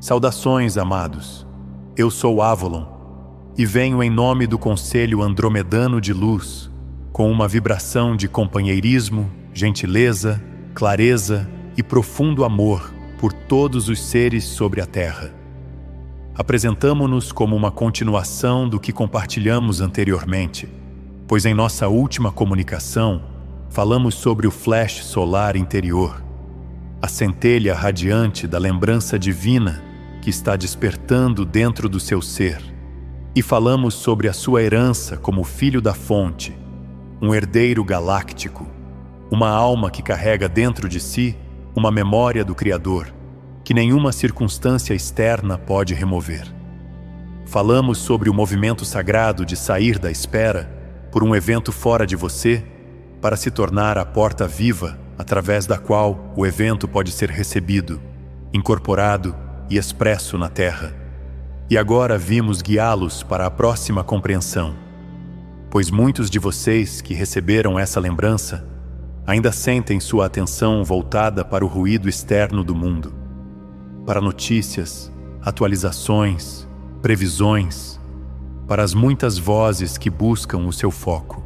Saudações, amados. Eu sou Avalon e venho em nome do Conselho Andromedano de Luz, com uma vibração de companheirismo, gentileza, clareza e profundo amor por todos os seres sobre a Terra. Apresentamo-nos como uma continuação do que compartilhamos anteriormente, pois em nossa última comunicação falamos sobre o flash solar interior, a centelha radiante da lembrança divina que está despertando dentro do seu ser, e falamos sobre a sua herança como filho da fonte, um herdeiro galáctico, uma alma que carrega dentro de si uma memória do Criador, que nenhuma circunstância externa pode remover. Falamos sobre o movimento sagrado de sair da espera por um evento fora de você para se tornar a porta viva através da qual o evento pode ser recebido, incorporado e expresso na Terra. E agora vimos guiá-los para a próxima compreensão, pois muitos de vocês que receberam essa lembrança ainda sentem sua atenção voltada para o ruído externo do mundo, para notícias, atualizações, previsões, para as muitas vozes que buscam o seu foco.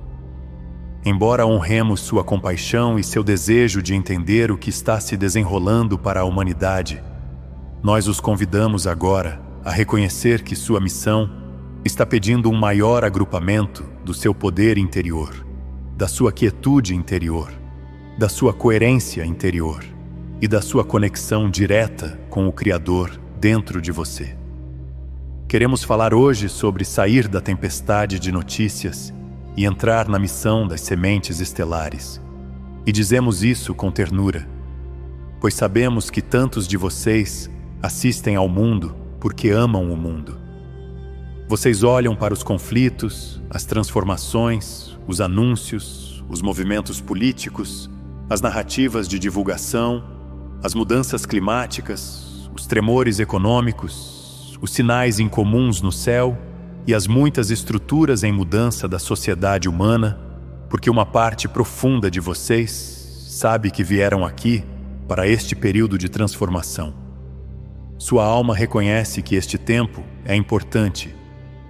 Embora honremos sua compaixão e seu desejo de entender o que está se desenrolando para a humanidade, nós os convidamos agora a reconhecer que sua missão está pedindo um maior agrupamento do seu poder interior, da sua quietude interior, da sua coerência interior e da sua conexão direta com o Criador dentro de você. Queremos falar hoje sobre sair da tempestade de notícias e entrar na missão das sementes estelares. E dizemos isso com ternura, pois sabemos que tantos de vocês assistem ao mundo porque amam o mundo. Vocês olham para os conflitos, as transformações, os anúncios, os movimentos políticos, as narrativas de divulgação, as mudanças climáticas, os tremores econômicos, os sinais incomuns no céu e as muitas estruturas em mudança da sociedade humana, porque uma parte profunda de vocês sabe que vieram aqui para este período de transformação. Sua alma reconhece que este tempo é importante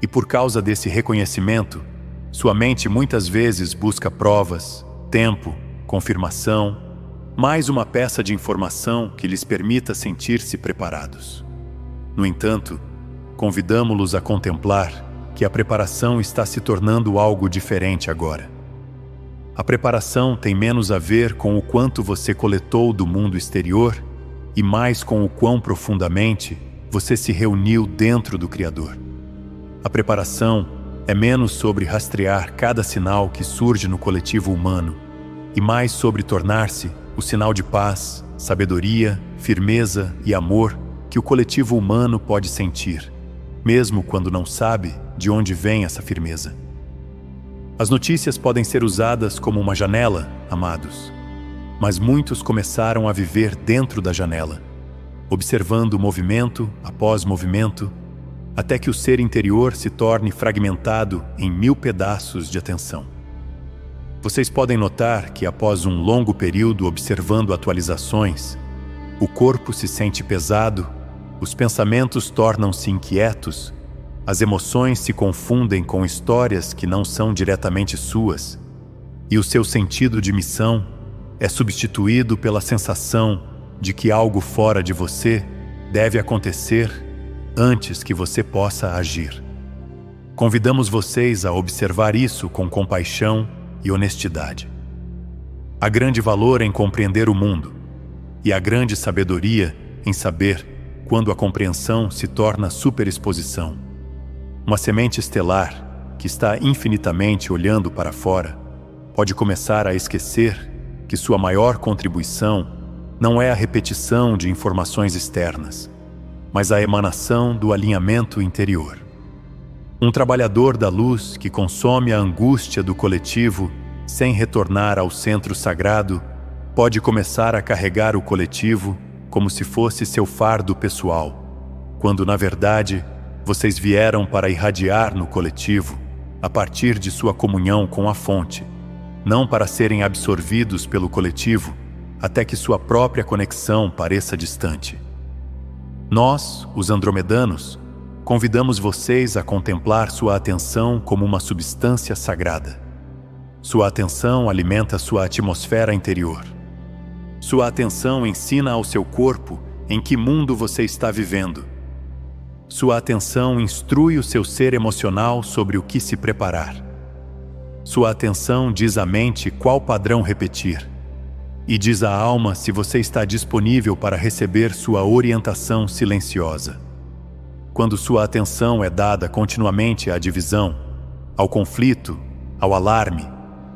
e, por causa desse reconhecimento, sua mente muitas vezes busca provas, tempo, confirmação, mais uma peça de informação que lhes permita sentir-se preparados. No entanto, convidamo-los a contemplar que a preparação está se tornando algo diferente agora. A preparação tem menos a ver com o quanto você coletou do mundo exterior e mais com o quão profundamente você se reuniu dentro do Criador. A preparação é menos sobre rastrear cada sinal que surge no coletivo humano e mais sobre tornar-se o sinal de paz, sabedoria, firmeza e amor que o coletivo humano pode sentir, mesmo quando não sabe de onde vem essa firmeza. As notícias podem ser usadas como uma janela, amados, mas muitos começaram a viver dentro da janela, observando movimento após movimento, até que o ser interior se torne fragmentado em 1000 pedaços de atenção. Vocês podem notar que após um longo período observando atualizações, o corpo se sente pesado, os pensamentos tornam-se inquietos, as emoções se confundem com histórias que não são diretamente suas, e o seu sentido de missão é substituído pela sensação de que algo fora de você deve acontecer antes que você possa agir. Convidamos vocês a observar isso com compaixão e honestidade. Há grande valor em compreender o mundo, e há grande sabedoria em saber quando a compreensão se torna superexposição. Uma semente estelar que está infinitamente olhando para fora pode começar a esquecer que sua maior contribuição não é a repetição de informações externas, mas a emanação do alinhamento interior. Um trabalhador da luz que consome a angústia do coletivo sem retornar ao centro sagrado pode começar a carregar o coletivo como se fosse seu fardo pessoal, quando na verdade vocês vieram para irradiar no coletivo a partir de sua comunhão com a fonte, não para serem absorvidos pelo coletivo até que sua própria conexão pareça distante. Nós, os andromedanos, convidamos vocês a contemplar sua atenção como uma substância sagrada. Sua atenção alimenta sua atmosfera interior. Sua atenção ensina ao seu corpo em que mundo você está vivendo. Sua atenção instrui o seu ser emocional sobre o que se preparar. Sua atenção diz à mente qual padrão repetir. E diz à alma se você está disponível para receber sua orientação silenciosa. Quando sua atenção é dada continuamente à divisão, ao conflito, ao alarme,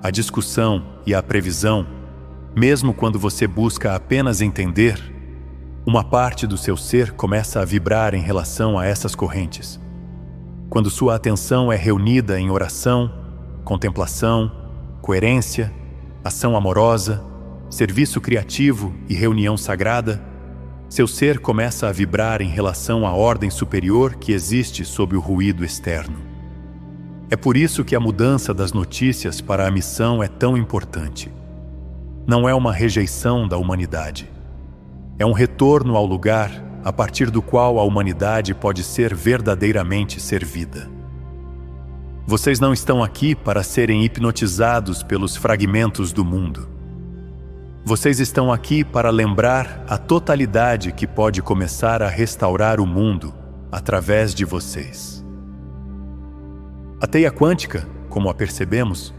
à discussão e à previsão, mesmo quando você busca apenas entender, uma parte do seu ser começa a vibrar em relação a essas correntes. Quando sua atenção é reunida em oração, contemplação, coerência, ação amorosa, serviço criativo e reunião sagrada, seu ser começa a vibrar em relação à ordem superior que existe sob o ruído externo. É por isso que a mudança das notícias para a missão é tão importante. Não é uma rejeição da humanidade. É um retorno ao lugar a partir do qual a humanidade pode ser verdadeiramente servida. Vocês não estão aqui para serem hipnotizados pelos fragmentos do mundo. Vocês estão aqui para lembrar a totalidade que pode começar a restaurar o mundo através de vocês. A teia quântica, como a percebemos,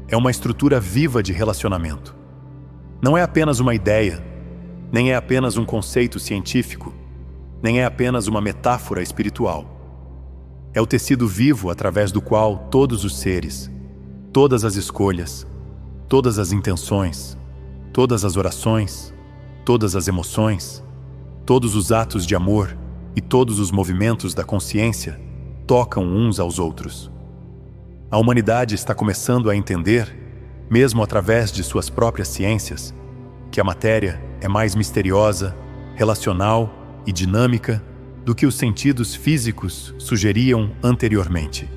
é uma estrutura viva de relacionamento. Não é apenas uma ideia, nem é apenas um conceito científico, nem é apenas uma metáfora espiritual. É o tecido vivo através do qual todos os seres, todas as escolhas, todas as intenções, todas as orações, todas as emoções, todos os atos de amor e todos os movimentos da consciência tocam uns aos outros. A humanidade está começando a entender, mesmo através de suas próprias ciências, que a matéria é mais misteriosa, relacional e dinâmica do que os sentidos físicos sugeriam anteriormente.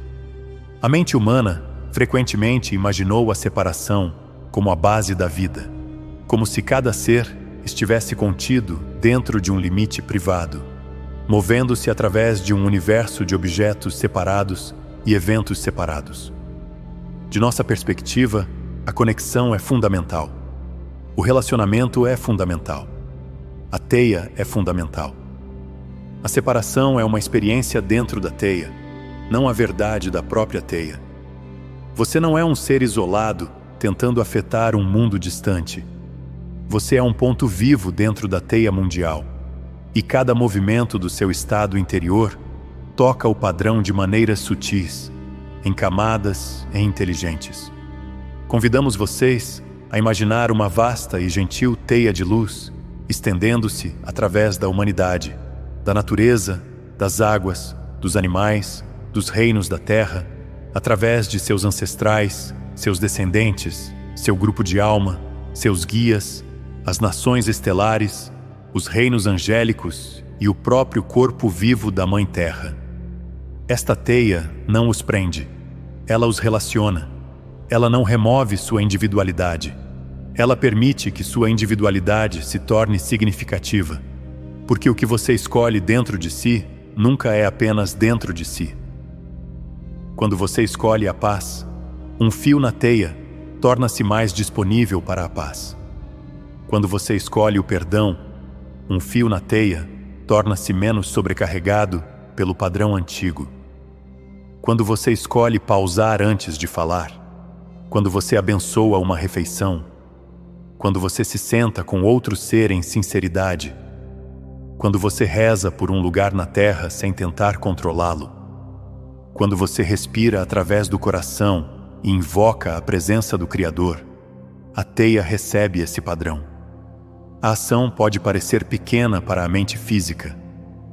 A mente humana frequentemente imaginou a separação como a base da vida, como se cada ser estivesse contido dentro de um limite privado, movendo-se através de um universo de objetos separados e eventos separados. De nossa perspectiva, a conexão é fundamental. O relacionamento é fundamental. A teia é fundamental. A separação é uma experiência dentro da teia, não a verdade da própria teia. Você não é um ser isolado tentando afetar um mundo distante. Você é um ponto vivo dentro da teia mundial, e cada movimento do seu estado interior toca o padrão de maneiras sutis, em camadas e inteligentes. Convidamos vocês a imaginar uma vasta e gentil teia de luz estendendo-se através da humanidade, da natureza, das águas, dos animais, dos reinos da terra, através de seus ancestrais, seus descendentes, seu grupo de alma, seus guias, as nações estelares, os reinos angélicos e o próprio corpo vivo da Mãe Terra. Esta teia não os prende, ela os relaciona. Ela não remove sua individualidade. Ela permite que sua individualidade se torne significativa, porque o que você escolhe dentro de si nunca é apenas dentro de si. Quando você escolhe a paz, um fio na teia torna-se mais disponível para a paz. Quando você escolhe o perdão, um fio na teia torna-se menos sobrecarregado pelo padrão antigo. Quando você escolhe pausar antes de falar, quando você abençoa uma refeição, quando você se senta com outro ser em sinceridade, quando você reza por um lugar na terra sem tentar controlá-lo, quando você respira através do coração e invoca a presença do Criador, a teia recebe esse padrão. A ação pode parecer pequena para a mente física,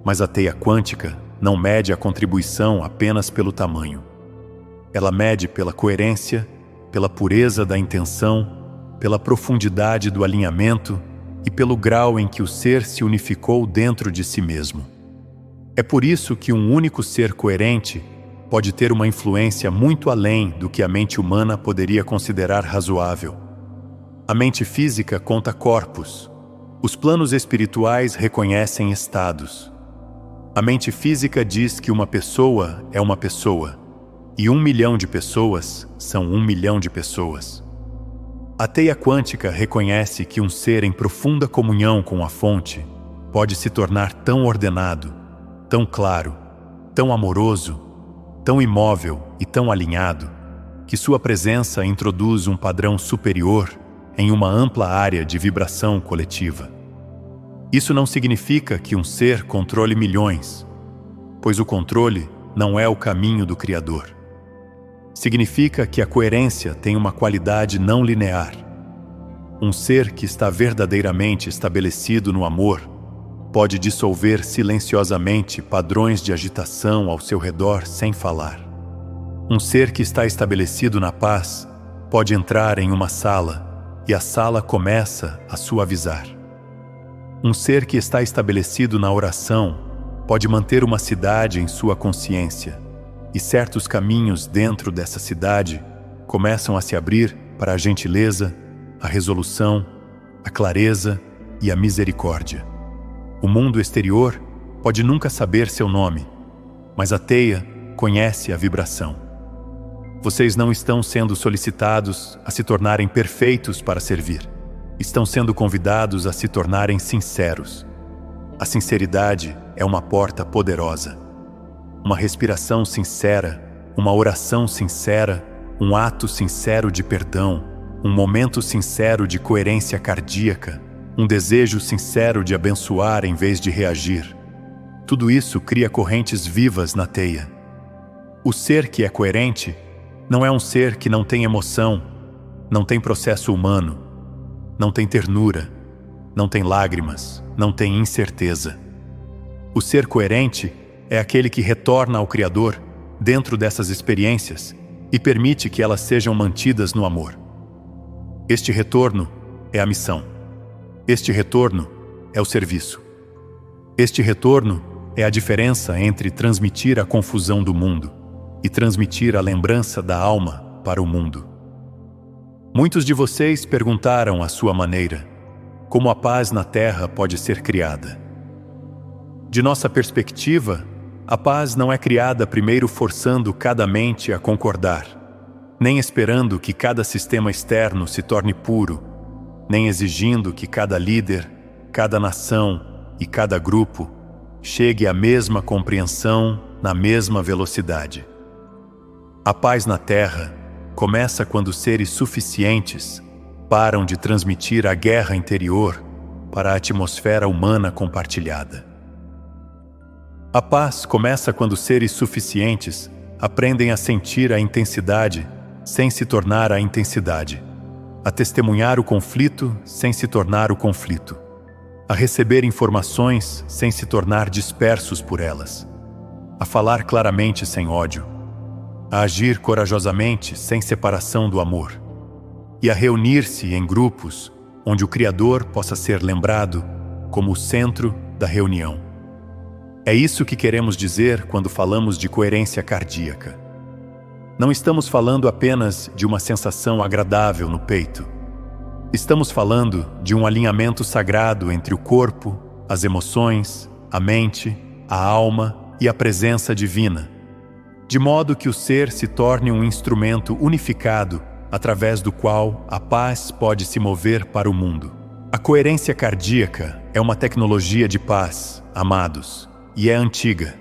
mas a teia quântica não mede a contribuição apenas pelo tamanho. Ela mede pela coerência, pela pureza da intenção, pela profundidade do alinhamento e pelo grau em que o ser se unificou dentro de si mesmo. É por isso que um único ser coerente pode ter uma influência muito além do que a mente humana poderia considerar razoável. A mente física conta corpos. Os planos espirituais reconhecem estados. A mente física diz que uma pessoa é uma pessoa, e 1 milhão de pessoas são 1 milhão de pessoas. A teia quântica reconhece que um ser em profunda comunhão com a fonte pode se tornar tão ordenado, tão claro, tão amoroso, tão imóvel e tão alinhado, que sua presença introduz um padrão superior em uma ampla área de vibração coletiva. Isso não significa que um ser controle milhões, pois o controle não é o caminho do Criador. Significa que a coerência tem uma qualidade não linear. Um ser que está verdadeiramente estabelecido no amor pode dissolver silenciosamente padrões de agitação ao seu redor sem falar. Um ser que está estabelecido na paz pode entrar em uma sala e a sala começa a suavizar. Um ser que está estabelecido na oração pode manter uma cidade em sua consciência, e certos caminhos dentro dessa cidade começam a se abrir para a gentileza, a resolução, a clareza e a misericórdia. O mundo exterior pode nunca saber seu nome, mas a teia conhece a vibração. Vocês não estão sendo solicitados a se tornarem perfeitos para servir. Estão sendo convidados a se tornarem sinceros. A sinceridade é uma porta poderosa. Uma respiração sincera, uma oração sincera, um ato sincero de perdão, um momento sincero de coerência cardíaca, um desejo sincero de abençoar em vez de reagir. Tudo isso cria correntes vivas na teia. O ser que é coerente não é um ser que não tem emoção, não tem processo humano, não tem ternura, não tem lágrimas, não tem incerteza. O ser coerente é aquele que retorna ao Criador dentro dessas experiências e permite que elas sejam mantidas no amor. Este retorno é a missão. Este retorno é o serviço. Este retorno é a diferença entre transmitir a confusão do mundo e transmitir a lembrança da alma para o mundo. Muitos de vocês perguntaram à sua maneira como a paz na Terra pode ser criada. De nossa perspectiva, a paz não é criada primeiro forçando cada mente a concordar, nem esperando que cada sistema externo se torne puro, nem exigindo que cada líder, cada nação e cada grupo chegue à mesma compreensão na mesma velocidade. A paz na Terra começa quando seres suficientes param de transmitir a guerra interior para a atmosfera humana compartilhada. A paz começa quando seres suficientes aprendem a sentir a intensidade sem se tornar a intensidade, a testemunhar o conflito sem se tornar o conflito, a receber informações sem se tornar dispersos por elas, a falar claramente sem ódio, a agir corajosamente sem separação do amor, e a reunir-se em grupos onde o Criador possa ser lembrado como o centro da reunião. É isso que queremos dizer quando falamos de coerência cardíaca. Não estamos falando apenas de uma sensação agradável no peito. Estamos falando de um alinhamento sagrado entre o corpo, as emoções, a mente, a alma e a presença divina, de modo que o ser se torne um instrumento unificado através do qual a paz pode se mover para o mundo. A coerência cardíaca é uma tecnologia de paz, amados, e é antiga.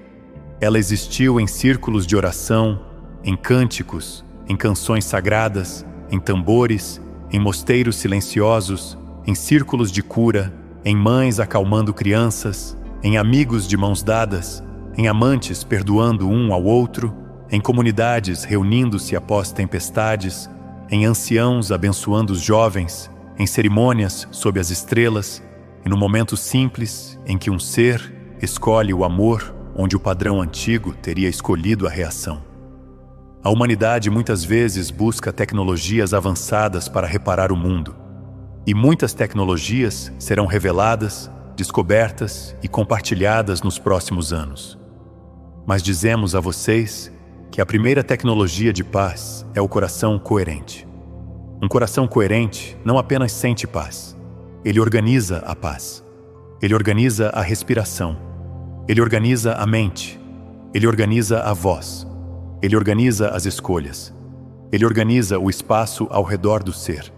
Ela existiu em círculos de oração, em cânticos, em canções sagradas, em tambores, em mosteiros silenciosos, em círculos de cura, em mães acalmando crianças, em amigos de mãos dadas, em amantes perdoando um ao outro, em comunidades reunindo-se após tempestades, em anciãos abençoando os jovens, em cerimônias sob as estrelas, e no momento simples em que um ser escolhe o amor onde o padrão antigo teria escolhido a reação. A humanidade muitas vezes busca tecnologias avançadas para reparar o mundo, e muitas tecnologias serão reveladas, descobertas e compartilhadas nos próximos anos. Mas dizemos a vocês que a primeira tecnologia de paz é o coração coerente. Um coração coerente não apenas sente paz, ele organiza a paz. Ele organiza a respiração. Ele organiza a mente. Ele organiza a voz. Ele organiza as escolhas. Ele organiza o espaço ao redor do ser.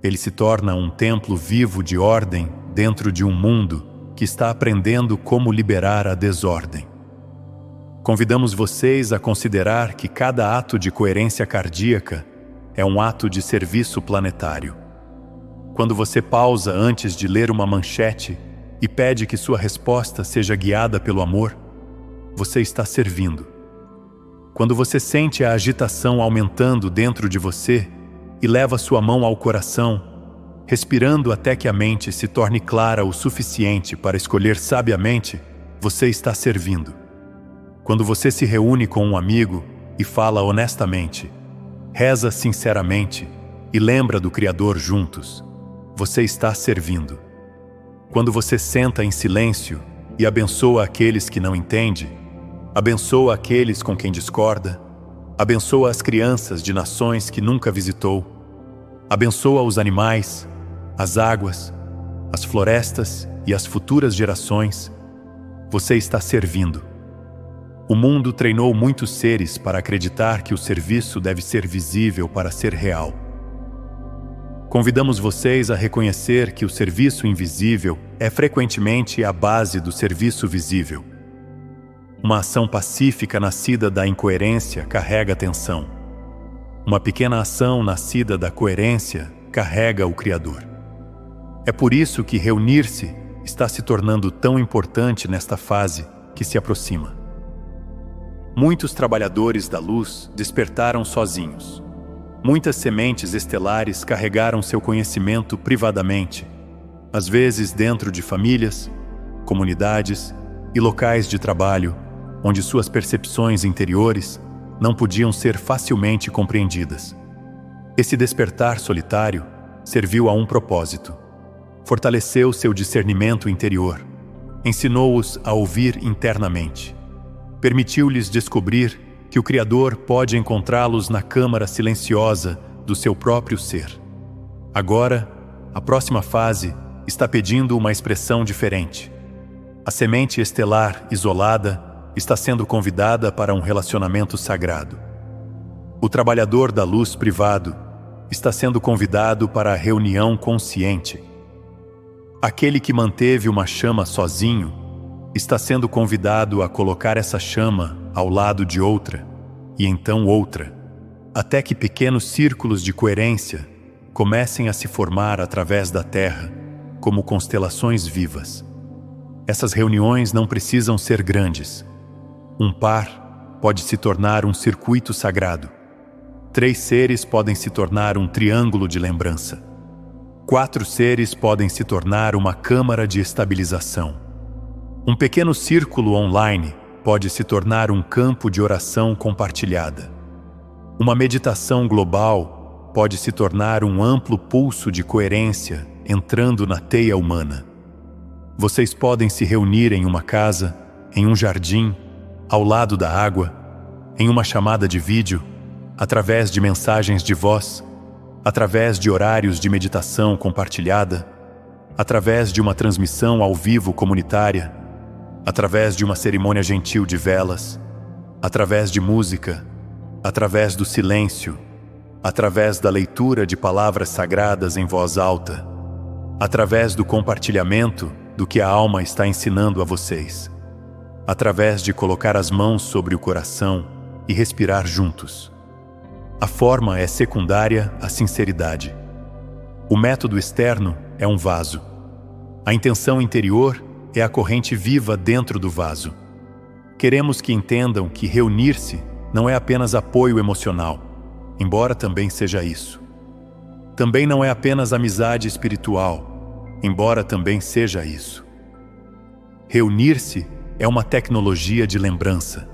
Ele se torna um templo vivo de ordem dentro de um mundo que está aprendendo como liberar a desordem. Convidamos vocês a considerar que cada ato de coerência cardíaca é um ato de serviço planetário. Quando você pausa antes de ler uma manchete e pede que sua resposta seja guiada pelo amor, você está servindo. Quando você sente a agitação aumentando dentro de você e leva sua mão ao coração, respirando até que a mente se torne clara o suficiente para escolher sabiamente, você está servindo. Quando você se reúne com um amigo e fala honestamente, reza sinceramente e lembra do Criador juntos, você está servindo. Quando você senta em silêncio e abençoa aqueles que não entendem, abençoa aqueles com quem discorda, abençoa as crianças de nações que nunca visitou, abençoa os animais, as águas, as florestas e as futuras gerações, você está servindo. O mundo treinou muitos seres para acreditar que o serviço deve ser visível para ser real. Convidamos vocês a reconhecer que o serviço invisível é frequentemente a base do serviço visível. Uma ação pacífica nascida da incoerência carrega tensão. Uma pequena ação nascida da coerência carrega o Criador. É por isso que reunir-se está se tornando tão importante nesta fase que se aproxima. Muitos trabalhadores da luz despertaram sozinhos. Muitas sementes estelares carregaram seu conhecimento privadamente, às vezes dentro de famílias, comunidades e locais de trabalho, onde suas percepções interiores não podiam ser facilmente compreendidas. Esse despertar solitário serviu a um propósito. Fortaleceu seu discernimento interior, ensinou-os a ouvir internamente. Permitiu-lhes descobrir que o Criador pode encontrá-los na câmara silenciosa do seu próprio ser. Agora, a próxima fase está pedindo uma expressão diferente. A semente estelar isolada está sendo convidada para um relacionamento sagrado. O trabalhador da luz privado está sendo convidado para a reunião consciente. Aquele que manteve uma chama sozinho está sendo convidado a colocar essa chama ao lado de outra, e então outra, até que pequenos círculos de coerência comecem a se formar através da Terra, como constelações vivas. Essas reuniões não precisam ser grandes. Um par pode se tornar um circuito sagrado. 3 seres podem se tornar um triângulo de lembrança. 4 seres podem se tornar uma câmara de estabilização. Um pequeno círculo online pode se tornar um campo de oração compartilhada. Uma meditação global pode se tornar um amplo pulso de coerência entrando na teia humana. Vocês podem se reunir em uma casa, em um jardim, ao lado da água, em uma chamada de vídeo, através de mensagens de voz, através de horários de meditação compartilhada, através de uma transmissão ao vivo comunitária, através de uma cerimônia gentil de velas, através de música, através do silêncio, através da leitura de palavras sagradas em voz alta, através do compartilhamento do que a alma está ensinando a vocês, através de colocar as mãos sobre o coração e respirar juntos. A forma é secundária à sinceridade. O método externo é um vaso. A intenção interior é a corrente viva dentro do vaso. Queremos que entendam que reunir-se não é apenas apoio emocional, embora também seja isso. Também não é apenas amizade espiritual, embora também seja isso. Reunir-se é uma tecnologia de lembrança.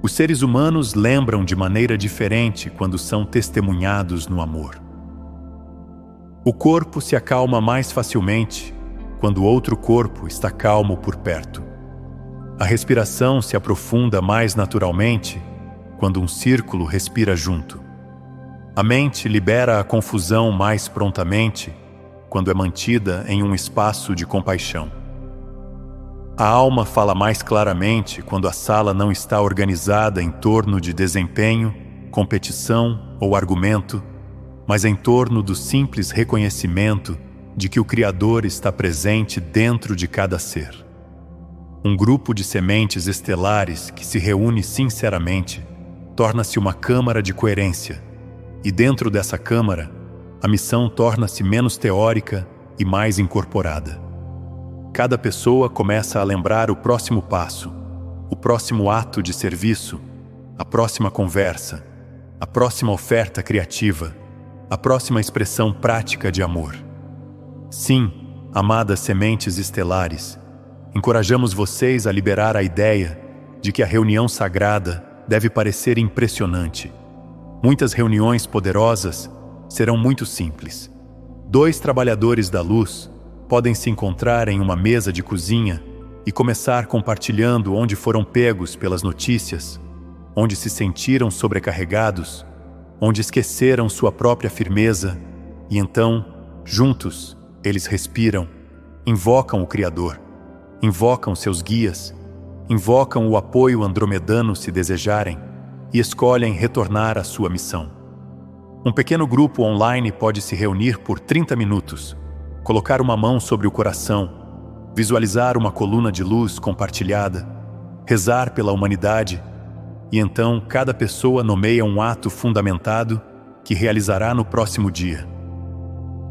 Os seres humanos lembram de maneira diferente quando são testemunhados no amor. O corpo se acalma mais facilmente quando outro corpo está calmo por perto. A respiração se aprofunda mais naturalmente quando um círculo respira junto. A mente libera a confusão mais prontamente quando é mantida em um espaço de compaixão. A alma fala mais claramente quando a sala não está organizada em torno de desempenho, competição ou argumento, mas em torno do simples reconhecimento de que o Criador está presente dentro de cada ser. Um grupo de sementes estelares que se reúne sinceramente torna-se uma câmara de coerência, e dentro dessa câmara, a missão torna-se menos teórica e mais incorporada. Cada pessoa começa a lembrar o próximo passo, o próximo ato de serviço, a próxima conversa, a próxima oferta criativa, a próxima expressão prática de amor. Sim, amadas sementes estelares, encorajamos vocês a liberar a ideia de que a reunião sagrada deve parecer impressionante. Muitas reuniões poderosas serão muito simples. 2 trabalhadores da luz podem se encontrar em uma mesa de cozinha e começar compartilhando onde foram pegos pelas notícias, onde se sentiram sobrecarregados, onde esqueceram sua própria firmeza, e então, juntos, eles respiram, invocam o Criador, invocam seus guias, invocam o apoio andromedano se desejarem e escolhem retornar à sua missão. Um pequeno grupo online pode se reunir por 30 minutos, colocar uma mão sobre o coração, visualizar uma coluna de luz compartilhada, rezar pela humanidade, e então cada pessoa nomeia um ato fundamentado que realizará no próximo dia.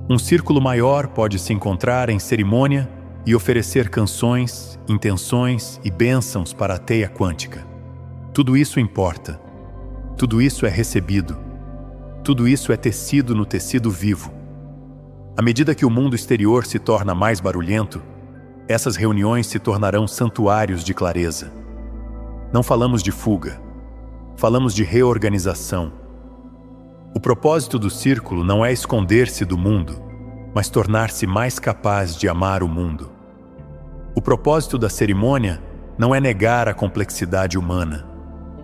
Um círculo maior pode se encontrar em cerimônia e oferecer canções, intenções e bênçãos para a teia quântica. Tudo isso importa. Tudo isso é recebido. Tudo isso é tecido no tecido vivo. À medida que o mundo exterior se torna mais barulhento, essas reuniões se tornarão santuários de clareza. Não falamos de fuga. Falamos de reorganização. O propósito do círculo não é esconder-se do mundo, mas tornar-se mais capaz de amar o mundo. O propósito da cerimônia não é negar a complexidade humana,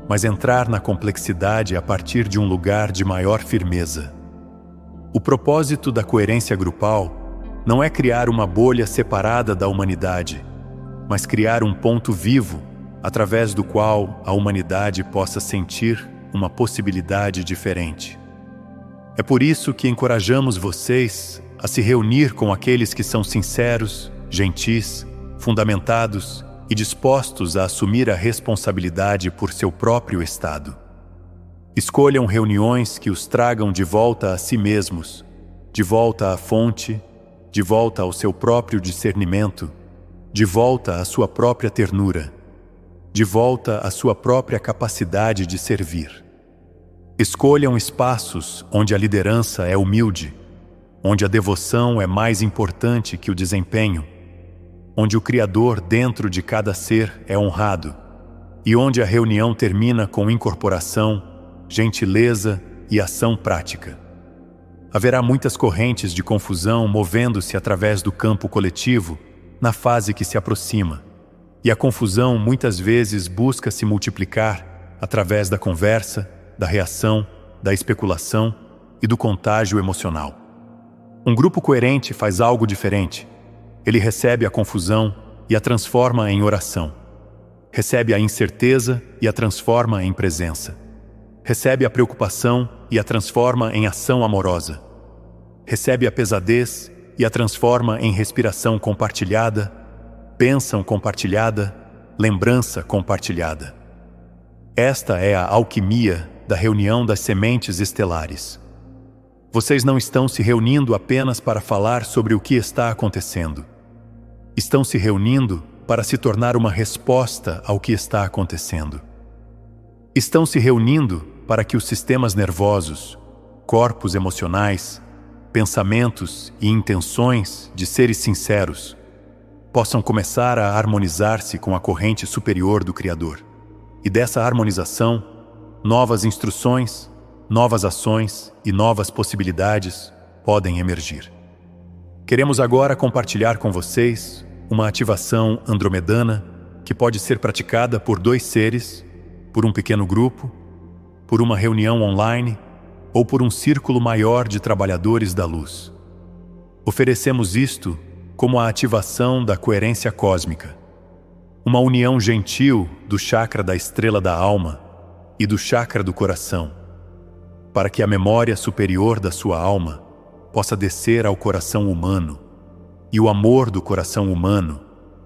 mas entrar na complexidade a partir de um lugar de maior firmeza. O propósito da coerência grupal não é criar uma bolha separada da humanidade, mas criar um ponto vivo através do qual a humanidade possa sentir uma possibilidade diferente. É por isso que encorajamos vocês a se reunir com aqueles que são sinceros, gentis, fundamentados e dispostos a assumir a responsabilidade por seu próprio estado. Escolham reuniões que os tragam de volta a si mesmos, de volta à fonte, de volta ao seu próprio discernimento, de volta à sua própria ternura, de volta à sua própria capacidade de servir. Escolham espaços onde a liderança é humilde, onde a devoção é mais importante que o desempenho, onde o Criador dentro de cada ser é honrado e onde a reunião termina com incorporação, gentileza e ação prática. Haverá muitas correntes de confusão movendo-se através do campo coletivo na fase que se aproxima, e a confusão muitas vezes busca se multiplicar através da conversa, da reação, da especulação e do contágio emocional. Um grupo coerente faz algo diferente. Ele recebe a confusão e a transforma em oração. Recebe a incerteza e a transforma em presença. Recebe a preocupação e a transforma em ação amorosa. Recebe a pesadez e a transforma em respiração compartilhada, bênção compartilhada, lembrança compartilhada. Esta é a alquimia da reunião das sementes estelares. Vocês não estão se reunindo apenas para falar sobre o que está acontecendo. Estão se reunindo para se tornar uma resposta ao que está acontecendo. Estão se reunindo para que os sistemas nervosos, corpos emocionais, pensamentos e intenções de seres sinceros possam começar a harmonizar-se com a corrente superior do Criador. E dessa harmonização, novas instruções, novas ações e novas possibilidades podem emergir. Queremos agora compartilhar com vocês uma ativação andromedana que pode ser praticada por 2 seres, por um pequeno grupo, por uma reunião online ou por um círculo maior de trabalhadores da luz. Oferecemos isto como a ativação da coerência cósmica. uma união gentil do chakra da estrela da alma e do chakra do coração, para que a memória superior da sua alma possa descer ao coração humano e o amor do coração humano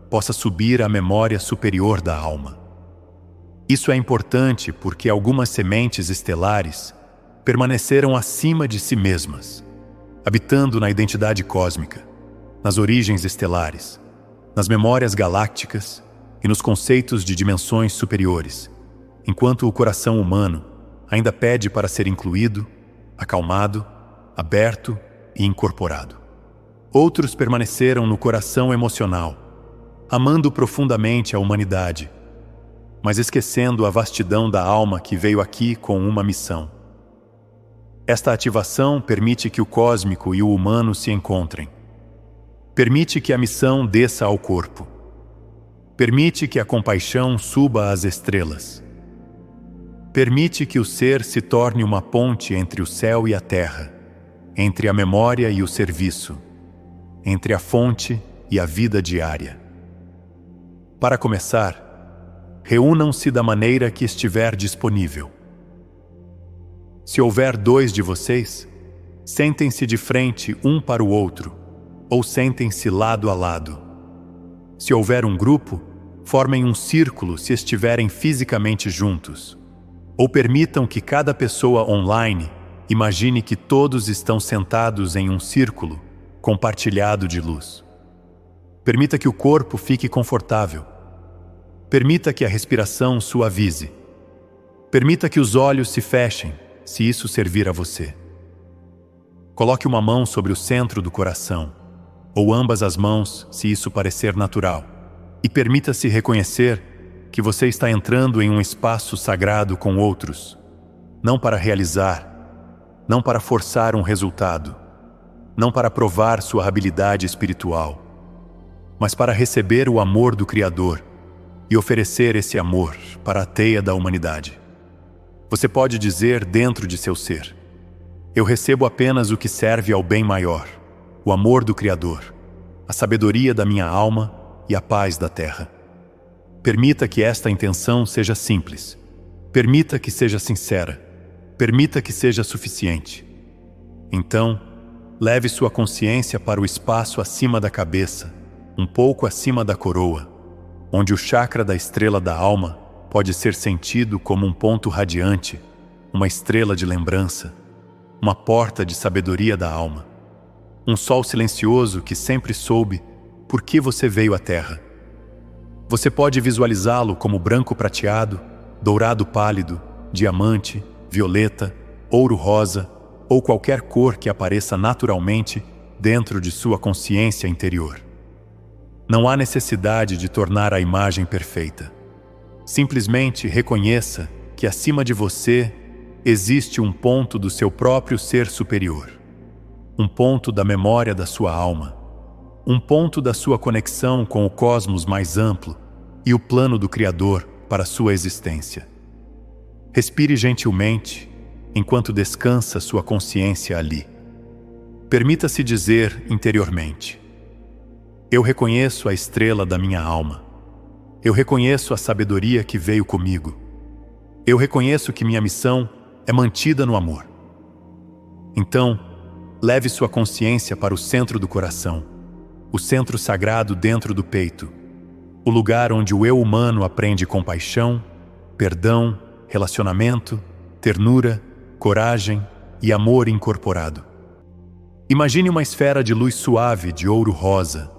possa subir à memória superior da alma. Isso é importante porque algumas sementes estelares permaneceram acima de si mesmas, habitando na identidade cósmica, nas origens estelares, nas memórias galácticas e nos conceitos de dimensões superiores, enquanto o coração humano ainda pede para ser incluído, acalmado, aberto e incorporado. Outros permaneceram no coração emocional, amando profundamente a humanidade, mas esquecendo a vastidão da alma que veio aqui com uma missão. Esta ativação permite que o cósmico e o humano se encontrem. Permite que a missão desça ao corpo. Permite que a compaixão suba às estrelas. Permite que o ser se torne uma ponte entre o céu e a terra, entre a memória e o serviço, entre a fonte e a vida diária. Para começar, reúnam-se da maneira que estiver disponível. Se houver 2 de vocês, sentem-se de frente um para o outro, ou sentem-se lado a lado. Se houver um grupo, formem um círculo se estiverem fisicamente juntos, ou permitam que cada pessoa online imagine que todos estão sentados em um círculo compartilhado de luz. Permita que o corpo fique confortável. Permita que a respiração suavize. Permita que os olhos se fechem, se isso servir a você. Coloque uma mão sobre o centro do coração, ou ambas as mãos, se isso parecer natural, e permita-se reconhecer que você está entrando em um espaço sagrado com outros, não para realizar, não para forçar um resultado, não para provar sua habilidade espiritual, mas para receber o amor do Criador e oferecer esse amor para a teia da humanidade. Você pode dizer dentro de seu ser: eu recebo apenas o que serve ao bem maior, o amor do Criador, a sabedoria da minha alma e a paz da terra. Permita que esta intenção seja simples. Permita que seja sincera. Permita que seja suficiente. Então, leve sua consciência para o espaço acima da cabeça, um pouco acima da coroa, onde o chakra da estrela da alma pode ser sentido como um ponto radiante, uma estrela de lembrança, uma porta de sabedoria da alma, um sol silencioso que sempre soube por que você veio à Terra. Você pode visualizá-lo como branco prateado, dourado pálido, diamante, violeta, ouro rosa ou qualquer cor que apareça naturalmente dentro de sua consciência interior. Não há necessidade de tornar a imagem perfeita. Simplesmente reconheça que acima de você existe um ponto do seu próprio ser superior, um ponto da memória da sua alma, um ponto da sua conexão com o cosmos mais amplo e o plano do Criador para sua existência. Respire gentilmente enquanto descansa sua consciência ali. Permita-se dizer interiormente: eu reconheço a estrela da minha alma. Eu reconheço a sabedoria que veio comigo. Eu reconheço que minha missão é mantida no amor. Então, leve sua consciência para o centro do coração, o centro sagrado dentro do peito, o lugar onde o eu humano aprende compaixão, perdão, relacionamento, ternura, coragem e amor incorporado. Imagine uma esfera de luz suave de ouro rosa,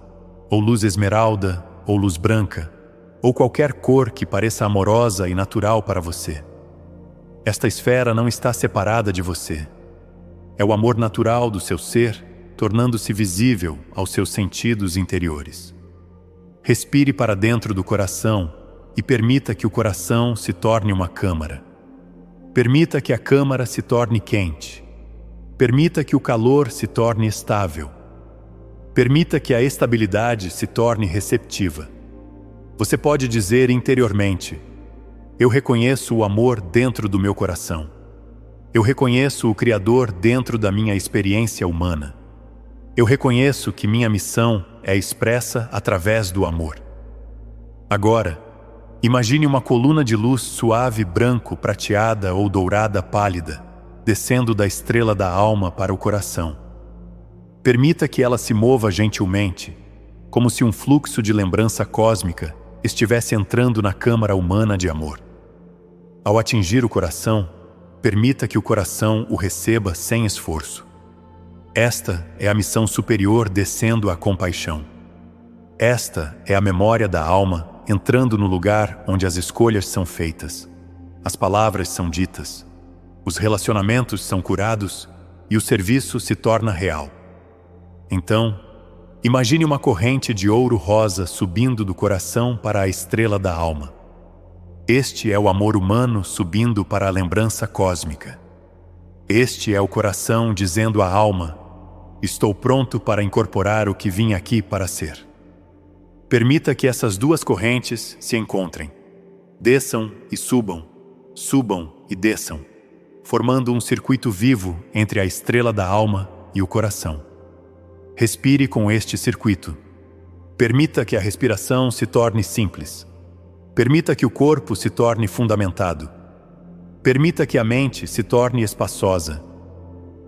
ou luz esmeralda, ou luz branca, ou qualquer cor que pareça amorosa e natural para você. Esta esfera não está separada de você. É o amor natural do seu ser, tornando-se visível aos seus sentidos interiores. Respire para dentro do coração e permita que o coração se torne uma câmara. Permita que a câmara se torne quente. Permita que o calor se torne estável. Permita que a estabilidade se torne receptiva. Você pode dizer interiormente: eu reconheço o amor dentro do meu coração. Eu reconheço o Criador dentro da minha experiência humana. Eu reconheço que minha missão é expressa através do amor. Agora, imagine uma coluna de luz suave, branco, prateada ou dourada pálida, descendo da estrela da alma para o coração. Permita que ela se mova gentilmente, como se um fluxo de lembrança cósmica estivesse entrando na câmara humana de amor. Ao atingir o coração, permita que o coração o receba sem esforço. Esta é a missão superior descendo à compaixão. Esta é a memória da alma entrando no lugar onde as escolhas são feitas, as palavras são ditas, os relacionamentos são curados e o serviço se torna real. Então, imagine uma corrente de ouro rosa subindo do coração para a estrela da alma. Este é o amor humano subindo para a lembrança cósmica. Este é o coração dizendo à alma: estou pronto para incorporar o que vim aqui para ser. Permita que essas duas correntes se encontrem. Desçam e subam, subam e desçam, formando um circuito vivo entre a estrela da alma e o coração. Respire com este circuito. Permita que a respiração se torne simples. Permita que o corpo se torne fundamentado. Permita que a mente se torne espaçosa.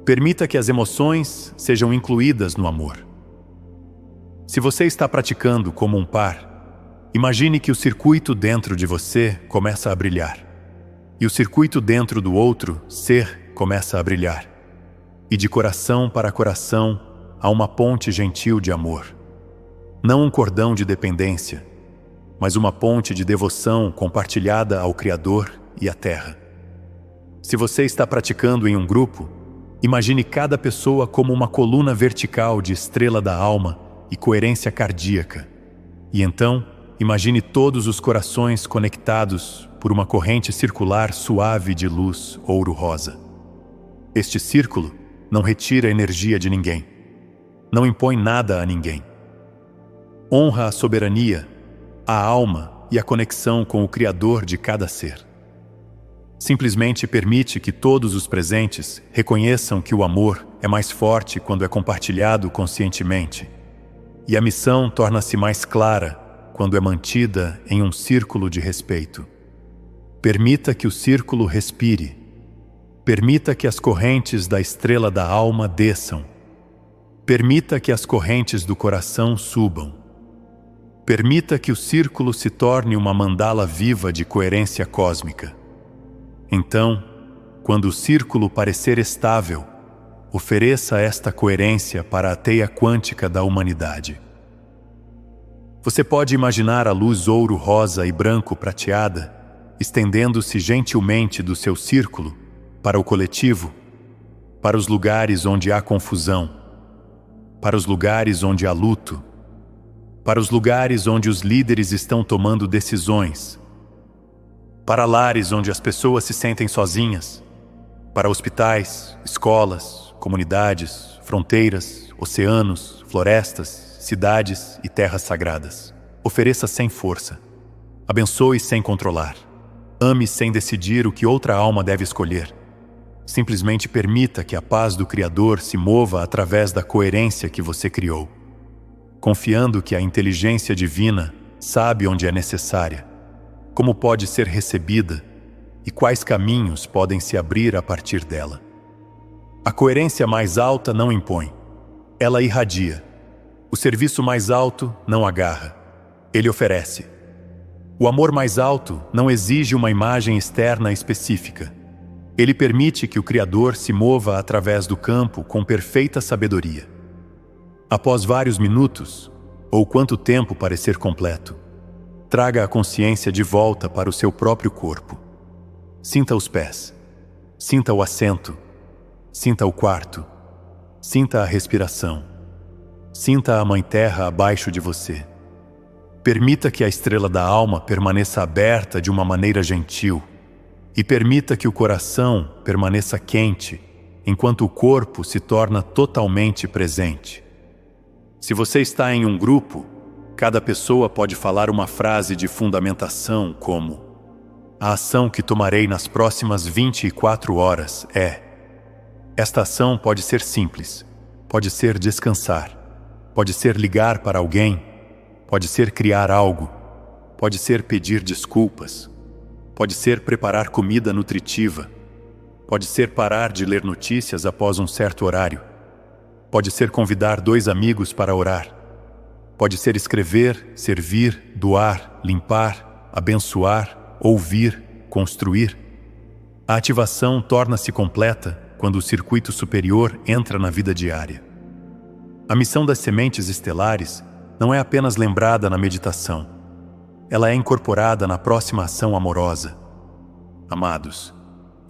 Permita que as emoções sejam incluídas no amor. Se você está praticando como um par, imagine que o circuito dentro de você começa a brilhar. E o circuito dentro do outro, ser, começa a brilhar. E de coração para coração, há uma ponte gentil de amor. Não um cordão de dependência, mas uma ponte de devoção compartilhada ao Criador e à Terra. Se você está praticando em um grupo, imagine cada pessoa como uma coluna vertical de estrela da alma e coerência cardíaca. E então, imagine todos os corações conectados por uma corrente circular suave de luz ouro-rosa. Este círculo não retira a energia de ninguém. Não impõe nada a ninguém. Honra a soberania, a alma e a conexão com o Criador de cada ser. Simplesmente permite que todos os presentes reconheçam que o amor é mais forte quando é compartilhado conscientemente. E a missão torna-se mais clara quando é mantida em um círculo de respeito. Permita que o círculo respire. Permita que as correntes da estrela da alma desçam. Permita que as correntes do coração subam. Permita que o círculo se torne uma mandala viva de coerência cósmica. Então, quando o círculo parecer estável, ofereça esta coerência para a teia quântica da humanidade. Você pode imaginar a luz ouro, rosa e branco prateada estendendo-se gentilmente do seu círculo para o coletivo, para os lugares onde há confusão, para os lugares onde há luto, para os lugares onde os líderes estão tomando decisões, para lares onde as pessoas se sentem sozinhas, para hospitais, escolas, comunidades, fronteiras, oceanos, florestas, cidades e terras sagradas. Ofereça sem força. Abençoe sem controlar. Ame sem decidir o que outra alma deve escolher. Simplesmente permita que a paz do Criador se mova através da coerência que você criou, confiando que a inteligência divina sabe onde é necessária, como pode ser recebida e quais caminhos podem se abrir a partir dela. A coerência mais alta não impõe, ela irradia. O serviço mais alto não agarra, ele oferece. O amor mais alto não exige uma imagem externa específica. Ele permite que o Criador se mova através do campo com perfeita sabedoria. Após vários minutos, ou quanto tempo parecer completo, traga a consciência de volta para o seu próprio corpo. Sinta os pés, sinta o assento, sinta o quarto, sinta a respiração, sinta a Mãe Terra abaixo de você. Permita que a estrela da alma permaneça aberta de uma maneira gentil e permita que o coração permaneça quente enquanto o corpo se torna totalmente presente. Se você está em um grupo, cada pessoa pode falar uma frase de fundamentação como: a ação que tomarei nas próximas 24 horas é... Esta ação pode ser simples, pode ser descansar, pode ser ligar para alguém, pode ser criar algo, pode ser pedir desculpas, pode ser preparar comida nutritiva, pode ser parar de ler notícias após um certo horário, pode ser convidar 2 amigos para orar, pode ser escrever, servir, doar, limpar, abençoar, ouvir, construir. A ativação torna-se completa quando o circuito superior entra na vida diária. A missão das sementes estelares não é apenas lembrada na meditação. Ela é incorporada na próxima ação amorosa. Amados,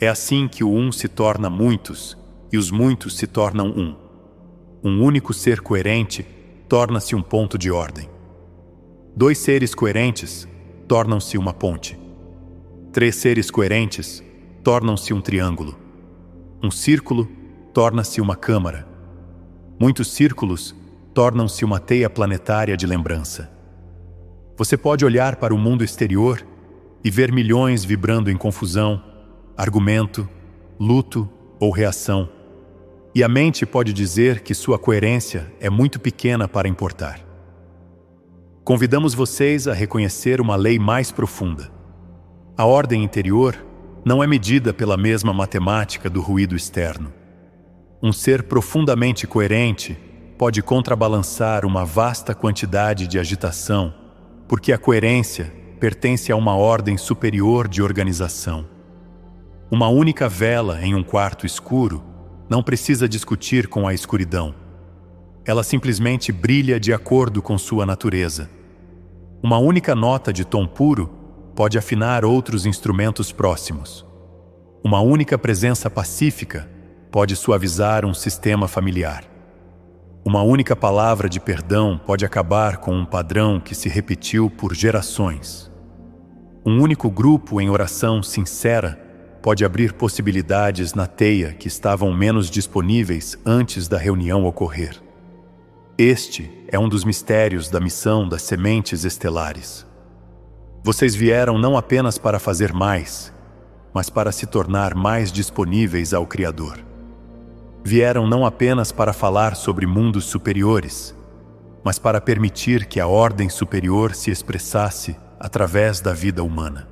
é assim que o um se torna muitos e os muitos se tornam um. Um único ser coerente torna-se um ponto de ordem. 2 seres coerentes tornam-se uma ponte. 3 seres coerentes tornam-se um triângulo. Um círculo torna-se uma câmara. Muitos círculos tornam-se uma teia planetária de lembrança. Você pode olhar para o mundo exterior e ver milhões vibrando em confusão, argumento, luto ou reação. E a mente pode dizer que sua coerência é muito pequena para importar. Convidamos vocês a reconhecer uma lei mais profunda. A ordem interior não é medida pela mesma matemática do ruído externo. Um ser profundamente coerente pode contrabalançar uma vasta quantidade de agitação, porque a coerência pertence a uma ordem superior de organização. Uma única vela em um quarto escuro não precisa discutir com a escuridão. Ela simplesmente brilha de acordo com sua natureza. Uma única nota de tom puro pode afinar outros instrumentos próximos. Uma única presença pacífica pode suavizar um sistema familiar. Uma única palavra de perdão pode acabar com um padrão que se repetiu por gerações. Um único grupo em oração sincera pode abrir possibilidades na teia que estavam menos disponíveis antes da reunião ocorrer. Este é um dos mistérios da missão das sementes estelares. Vocês vieram não apenas para fazer mais, mas para se tornar mais disponíveis ao Criador. Vieram não apenas para falar sobre mundos superiores, mas para permitir que a ordem superior se expressasse através da vida humana.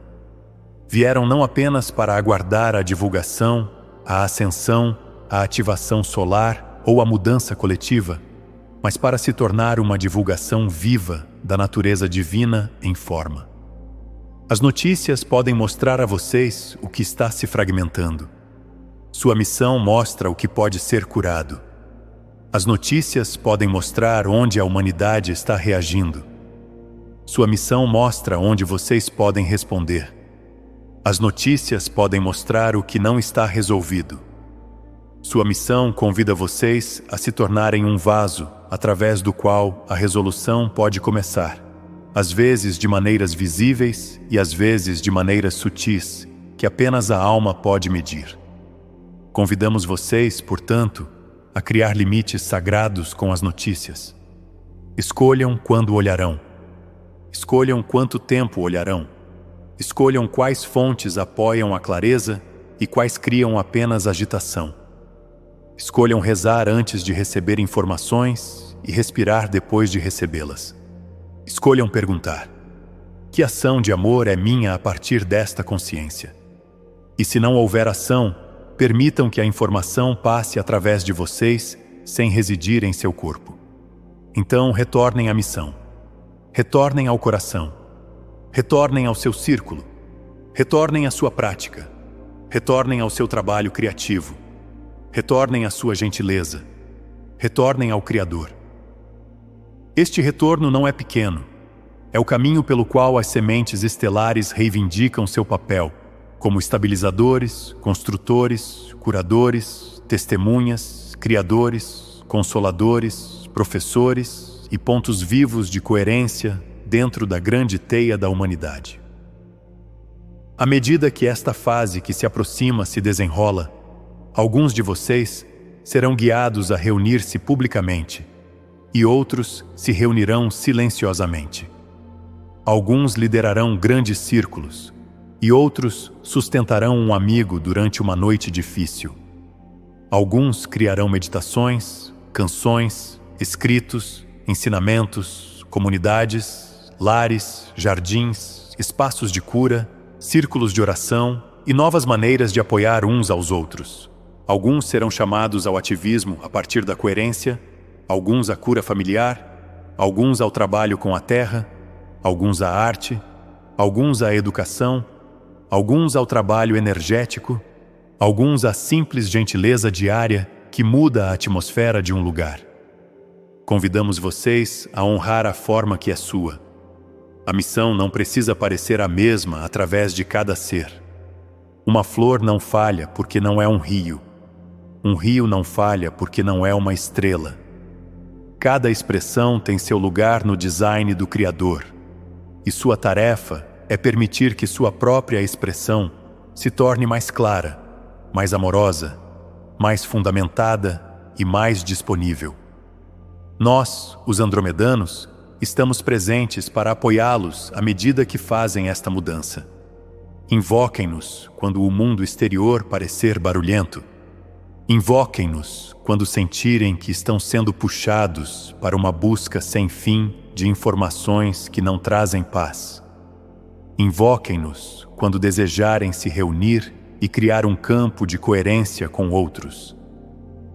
Vieram não apenas para aguardar a divulgação, a ascensão, a ativação solar ou a mudança coletiva, mas para se tornar uma divulgação viva da natureza divina em forma. As notícias podem mostrar a vocês o que está se fragmentando. Sua missão mostra o que pode ser curado. As notícias podem mostrar onde a humanidade está reagindo. Sua missão mostra onde vocês podem responder. As notícias podem mostrar o que não está resolvido. Sua missão convida vocês a se tornarem um vaso através do qual a resolução pode começar, às vezes de maneiras visíveis e às vezes de maneiras sutis, que apenas a alma pode medir. Convidamos vocês, portanto, a criar limites sagrados com as notícias. Escolham quando olharão. Escolham quanto tempo olharão. Escolham quais fontes apoiam a clareza e quais criam apenas agitação. Escolham rezar antes de receber informações e respirar depois de recebê-las. Escolham perguntar: que ação de amor é minha a partir desta consciência? E se não houver ação, permitam que a informação passe através de vocês sem residir em seu corpo. Então retornem à missão. Retornem ao coração. Retornem ao seu círculo. Retornem à sua prática. Retornem ao seu trabalho criativo. Retornem à sua gentileza. Retornem ao Criador. Este retorno não é pequeno. É o caminho pelo qual as sementes estelares reivindicam seu papel como estabilizadores, construtores, curadores, testemunhas, criadores, consoladores, professores e pontos vivos de coerência dentro da grande teia da humanidade. À medida que esta fase que se aproxima se desenrola, alguns de vocês serão guiados a reunir-se publicamente e outros se reunirão silenciosamente. Alguns liderarão grandes círculos e outros sustentarão um amigo durante uma noite difícil. Alguns criarão meditações, canções, escritos, ensinamentos, comunidades, lares, jardins, espaços de cura, círculos de oração e novas maneiras de apoiar uns aos outros. Alguns serão chamados ao ativismo a partir da coerência, alguns à cura familiar, alguns ao trabalho com a terra, alguns à arte, alguns à educação, alguns ao trabalho energético, alguns à simples gentileza diária que muda a atmosfera de um lugar. Convidamos vocês a honrar a forma que é sua. A missão não precisa parecer a mesma através de cada ser. Uma flor não falha porque não é um rio. Um rio não falha porque não é uma estrela. Cada expressão tem seu lugar no design do Criador, e sua tarefa é permitir que sua própria expressão se torne mais clara, mais amorosa, mais fundamentada e mais disponível. Nós, os andromedanos, estamos presentes para apoiá-los à medida que fazem esta mudança. Invoquem-nos quando o mundo exterior parecer barulhento. Invoquem-nos quando sentirem que estão sendo puxados para uma busca sem fim de informações que não trazem paz. Invoquem-nos quando desejarem se reunir e criar um campo de coerência com outros.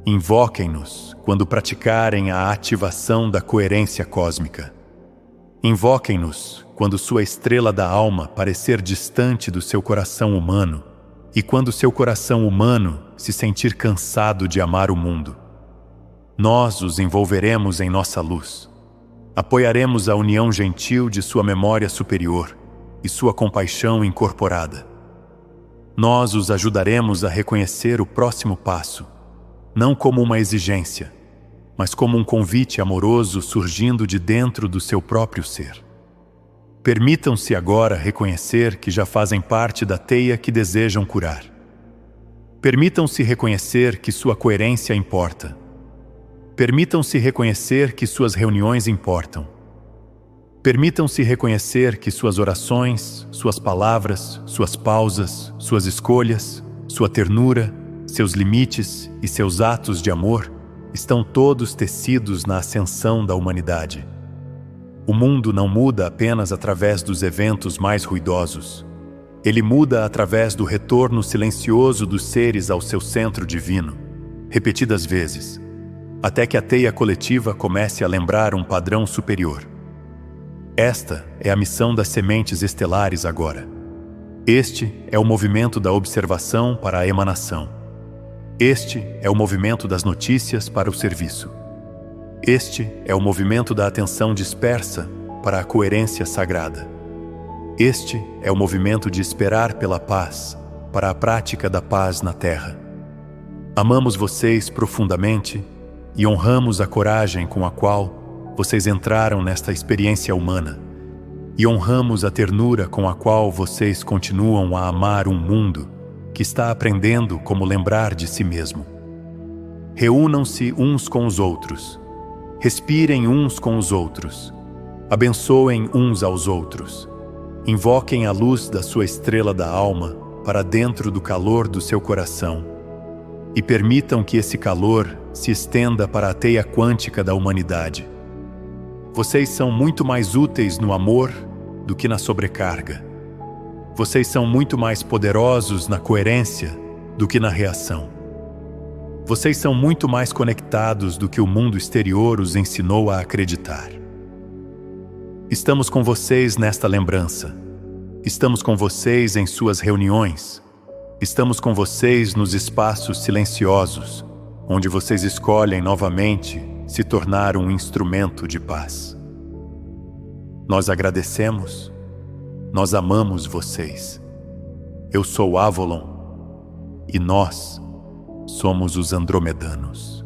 Invoquem-nos quando praticarem a ativação da coerência cósmica. Invoquem-nos quando sua estrela da alma parecer distante do seu coração humano e quando seu coração humano se sentir cansado de amar o mundo. Nós os envolveremos em nossa luz. Apoiaremos a união gentil de sua memória superior e sua compaixão incorporada. Nós os ajudaremos a reconhecer o próximo passo, não como uma exigência, mas como um convite amoroso surgindo de dentro do seu próprio ser. Permitam-se agora reconhecer que já fazem parte da teia que desejam curar. Permitam-se reconhecer que sua coerência importa. Permitam-se reconhecer que suas reuniões importam. Permitam-se reconhecer que suas orações, suas palavras, suas pausas, suas escolhas, sua ternura, seus limites e seus atos de amor estão todos tecidos na ascensão da humanidade. O mundo não muda apenas através dos eventos mais ruidosos. Ele muda através do retorno silencioso dos seres ao seu centro divino, repetidas vezes, até que a teia coletiva comece a lembrar um padrão superior. Esta é a missão das sementes estelares agora. Este é o movimento da observação para a emanação. Este é o movimento das notícias para o serviço. Este é o movimento da atenção dispersa para a coerência sagrada. Este é o movimento de esperar pela paz para a prática da paz na Terra. Amamos vocês profundamente e honramos a coragem com a qual vocês entraram nesta experiência humana, e honramos a ternura com a qual vocês continuam a amar um mundo que está aprendendo como lembrar de si mesmo. Reúnam-se uns com os outros, respirem uns com os outros, abençoem uns aos outros, invoquem a luz da sua estrela da alma para dentro do calor do seu coração e permitam que esse calor se estenda para a teia quântica da humanidade. Vocês são muito mais úteis no amor do que na sobrecarga. Vocês são muito mais poderosos na coerência do que na reação. Vocês são muito mais conectados do que o mundo exterior os ensinou a acreditar. Estamos com vocês nesta lembrança. Estamos com vocês em suas reuniões. Estamos com vocês nos espaços silenciosos, onde vocês escolhem novamente se tornar um instrumento de paz. Nós agradecemos, nós amamos vocês. Eu sou Avalon e nós somos os andromedanos.